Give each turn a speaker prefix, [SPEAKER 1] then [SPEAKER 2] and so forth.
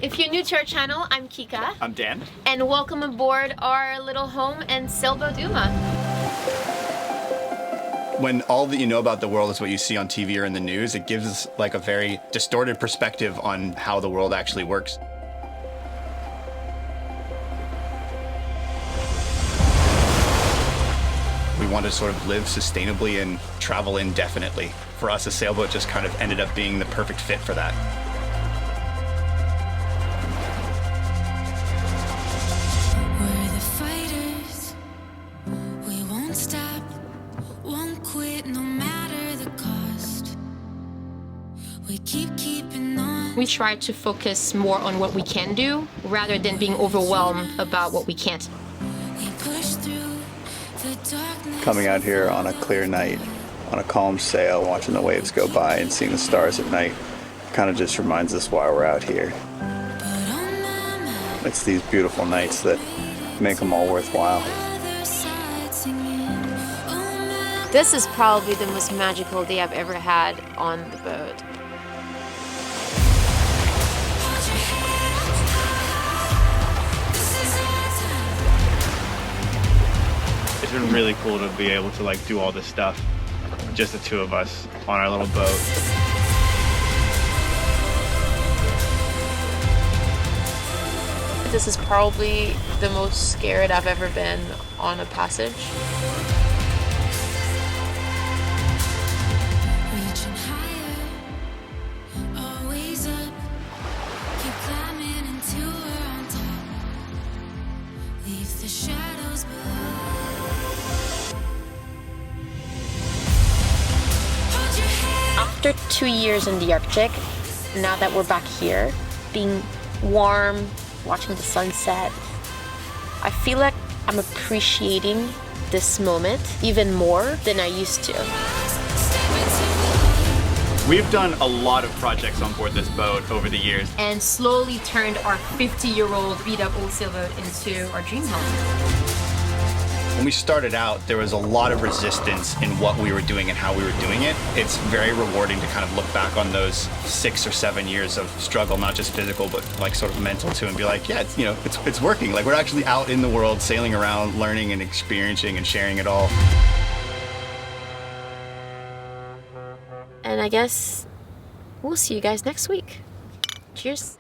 [SPEAKER 1] If you're new to our channel, I'm Kika.
[SPEAKER 2] I'm Dan.
[SPEAKER 1] And welcome aboard our little home and sailboat Uma.
[SPEAKER 2] When all that you know about the world is what you see on TV or in the news, it gives us like a very distorted perspective on how the world actually works. We want to sort of live sustainably and travel indefinitely. For us, a sailboat just kind of ended up being the perfect fit for that.
[SPEAKER 3] We're the fighters. We won't stop, won't quit no matter the cost. We keep keeping on.
[SPEAKER 1] We try to focus more on what we can do rather than being overwhelmed about what we can't.
[SPEAKER 3] We push through the darkness.
[SPEAKER 4] Coming out here on a clear night, on a calm sail, watching the waves go by and seeing the stars at night, kind of just reminds us why we're out here.
[SPEAKER 3] But on my mind,
[SPEAKER 4] It's these beautiful nights that make them all worthwhile.
[SPEAKER 3] other side singing. Oh my,
[SPEAKER 1] This is probably the most magical day I've ever had on the boat.
[SPEAKER 3] hold your head up high. This is our time.
[SPEAKER 5] It's been really cool to be able to like do all this stuff, just the two of us on our little boat.
[SPEAKER 1] This is probably the most scared I've ever been on a passage.
[SPEAKER 3] Reaching higher, always up. Keep climbing until we're on top. Leave the shadows below. Hold your head.
[SPEAKER 1] After 2 years in the Arctic, now that we're back here, being warm, watching the sunset, I feel like I'm appreciating this moment even more than I used to.
[SPEAKER 3] Step into the light.
[SPEAKER 2] We've done a lot of projects on board this boat over the years.
[SPEAKER 1] And slowly turned our 50-year-old beat-up old sailboat into our dream home.
[SPEAKER 2] When we started out, there was a lot of resistance in what we were doing and how we were doing it. It's very rewarding to kind of look back on those 6 or 7 years of struggle, not just physical, but like sort of mental too, and be like, yeah, it's working. Like we're actually out in the world, sailing around, learning and experiencing and sharing it all.
[SPEAKER 1] And I guess we'll see you guys next week. Cheers.